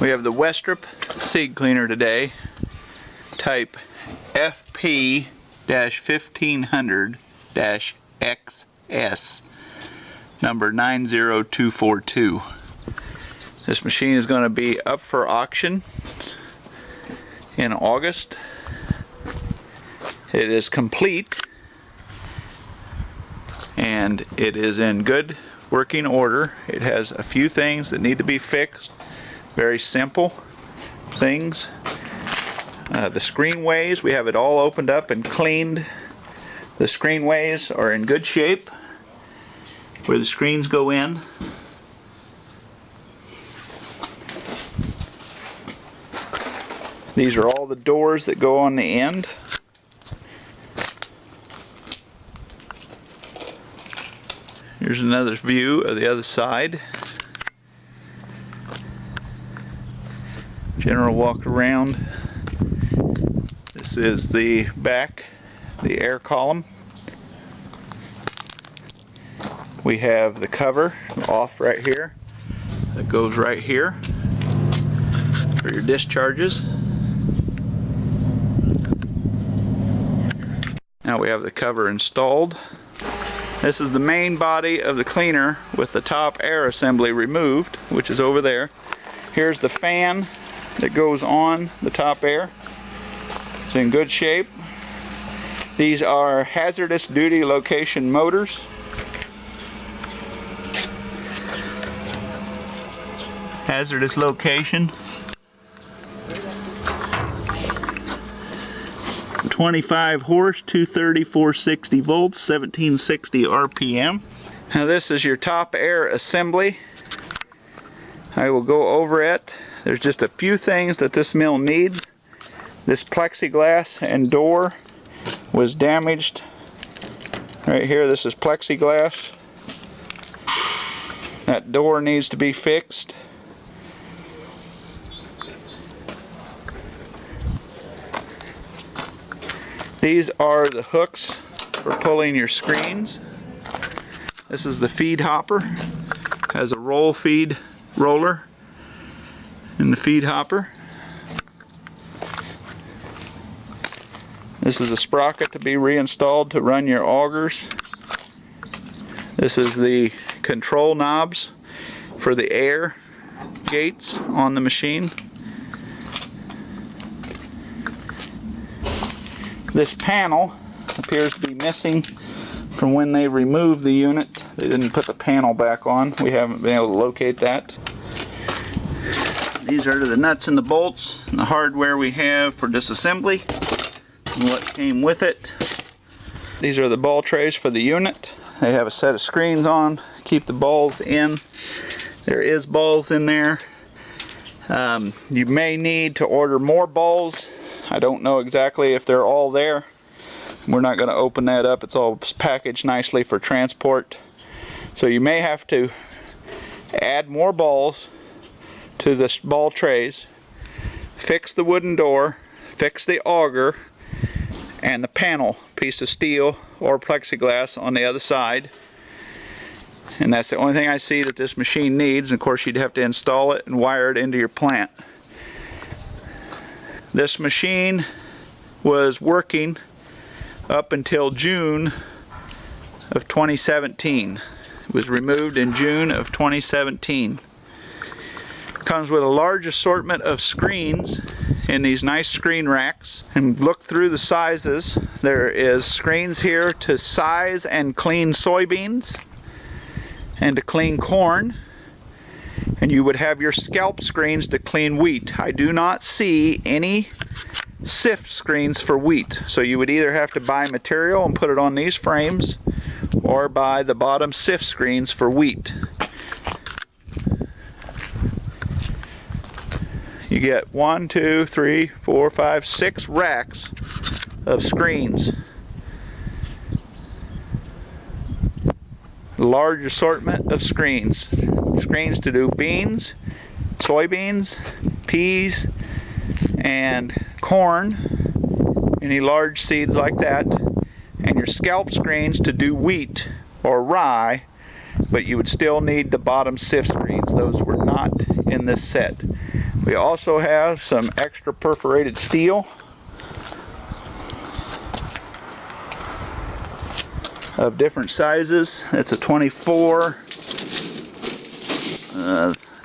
We have the Westrup seed cleaner today, type FP-1500-XS, number 90242. This machine is going to be up for auction in August. It is complete and it is in good working order. It has a few things that need to be fixed, very simple things. The screenways, we have it all opened up and cleaned. The screenways are in good shape where the screens go in. These are all the doors that go on the end. Here's another view of the other side. General walk around. This is the back, the air column. We have the cover off right here. That goes right here for your discharges. Now we have the cover installed. This is the main body of the cleaner with the top air assembly removed, which is over there. Here's the fan that goes on the top air. It's in good shape. These are hazardous duty location motors. Hazardous location. 25 horse, 230, 460 volts, 1760 RPM. Now this is your top air assembly. I will go over it. There's just a few things that this mill needs. This plexiglass and door was damaged. Right here, this is plexiglass. That door needs to be fixed. These are the hooks for pulling your screens. This is the feed hopper. Has a roll feed roller in the feed hopper. This is a sprocket to be reinstalled to run your augers. This is the control knobs for the air gates on the machine. This panel appears to be missing from when they removed the unit. They didn't put the panel back on. We haven't been able to locate that. These are the nuts and the bolts and the hardware we have for disassembly and what came with it. These are the ball trays for the unit. They have a set of screens on, keep the balls in. There is balls in there. You may need to order more balls. I don't know exactly if they're all there. We're not going to open that up. It's all packaged nicely for transport. So you may have to add more balls to the ball trays, fix the wooden door, fix the auger, and the panel, piece of steel or plexiglass on the other side. And that's the only thing I see that this machine needs. And of course you'd have to install it and wire it into your plant. This machine was working up until June of 2017. It was removed in June of 2017. Comes with a large assortment of screens in these nice screen racks. And look through the sizes. There is screens here to size and clean soybeans and to clean corn. And you would have your scalp screens to clean wheat. I do not see any sift screens for wheat. So you would either have to buy material and put it on these frames or buy the bottom sift screens for wheat. You get 1, 2, 3, 4, 5, 6 racks of screens. Large assortment of screens. Screens to do beans, soybeans, peas, and corn, any large seeds like that, and your scalp screens to do wheat or rye, but you would still need the bottom sift screens. Those were not in this set. We also have some extra perforated steel of different sizes. It's a 24.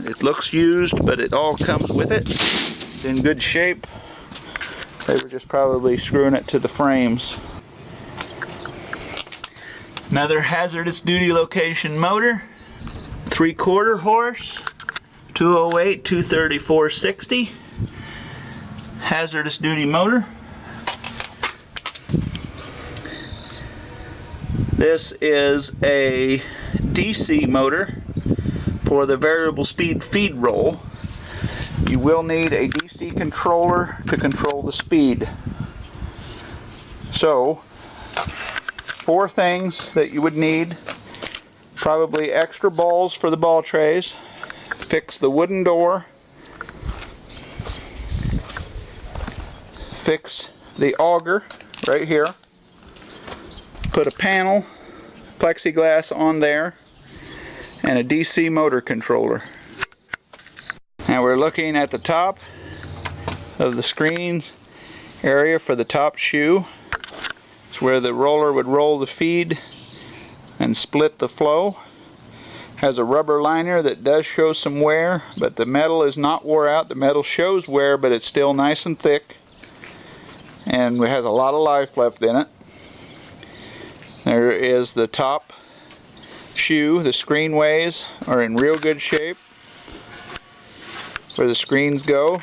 It looks used, but it all comes with it. It's in good shape. They were just probably screwing it to the frames. Another hazardous duty location motor, 3/4 horse, 208, 230, 460. Hazardous duty motor. This is a DC motor for the variable speed feed roll. You will need a DC controller to control the speed. So, 4 things that you would need. Probably extra balls for the ball trays. Fix the wooden door. Fix the auger right here. Put a panel, plexiglass on there, and a DC motor controller. Now we're looking at the top of the screen area for the top shoe. It's where the roller would roll the feed and split the flow. Has a rubber liner that does show some wear, but the metal is not wore out. The metal shows wear, but it's still nice and thick, and it has a lot of life left in it. There is the top shoe. The screenways are in real good shape. Where the screens go, you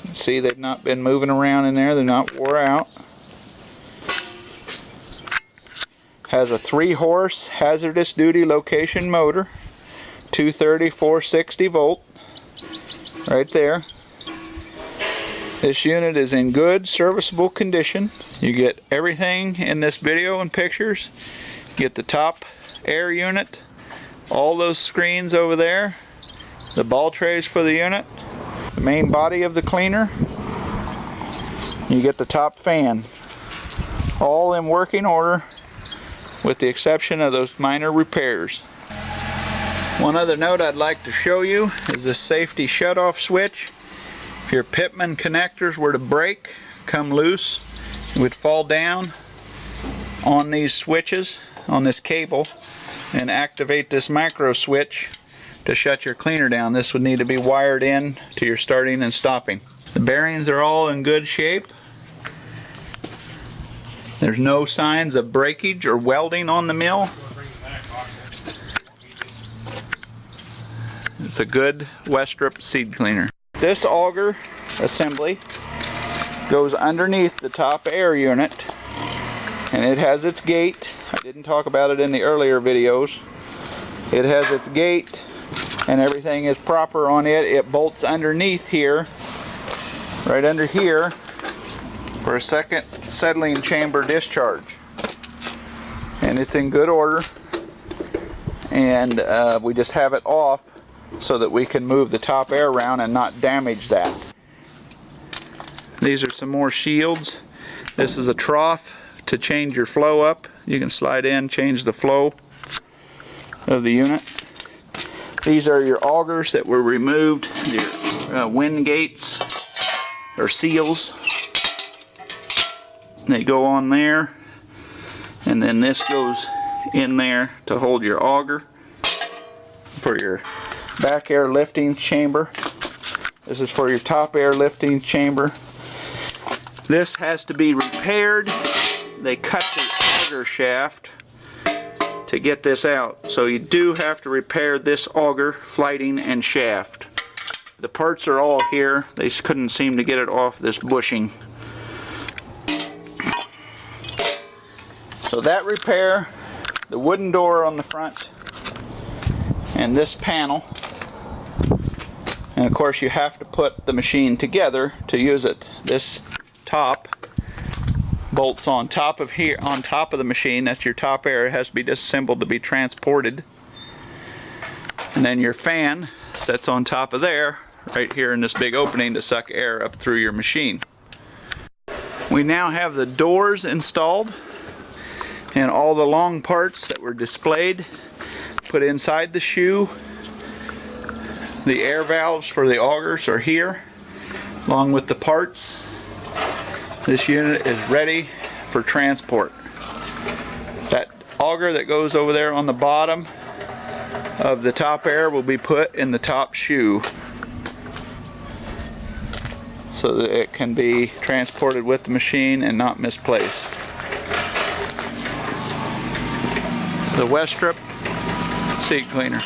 can see they've not been moving around in there. They're not wore out. Has a 3-horse hazardous duty location motor, 230, 460 volt, right there. This unit is in good serviceable condition. You get everything in this video and pictures. You get the top air unit, all those screens over there, the ball trays for the unit, the main body of the cleaner. You get the top fan, all in working order with the exception of those minor repairs. One other note I'd like to show you is this safety shutoff switch. If your Pitman connectors were to break, come loose, it would fall down on these switches, on this cable, and activate this macro switch to shut your cleaner down. This would need to be wired in to your starting and stopping. The bearings are all in good shape. There's no signs of breakage or welding on the mill. It's a good westrup seed cleaner. This auger assembly goes underneath the top air unit, and it has its gate. I didn't talk about it in the earlier videos. It has its gate and everything is proper on it. It bolts underneath here, right under here, for a second settling chamber discharge. And it's in good order, and we just have it off so that we can move the top air around and not damage that. These are some more shields. This is a trough to change your flow up. You can slide in, change the flow of the unit. These are your augers that were removed, your wind gates or seals. They go on there, and then this goes in there to hold your auger for your back air lifting chamber. This is for your top air lifting chamber. This has to be repaired. They cut the auger shaft to get this out, so you do have to repair this auger, flighting, and shaft. The parts are all here. They couldn't seem to get it off this bushing. So that repair, the wooden door on the front, and this panel, and of course you have to put the machine together to use it. This top bolts on top of here, on top of the machine. That's your top air. It has to be disassembled to be transported. And then your fan sits on top of there, right here in this big opening to suck air up through your machine. We now have the doors installed and all the long parts that were displayed put inside the shoe. The air valves for the augers are here, along with the parts. This unit is ready for transport. That auger that goes over there on the bottom of the top air will be put in the top shoe so that it can be transported with the machine and not misplaced. The westrup seat cleaner.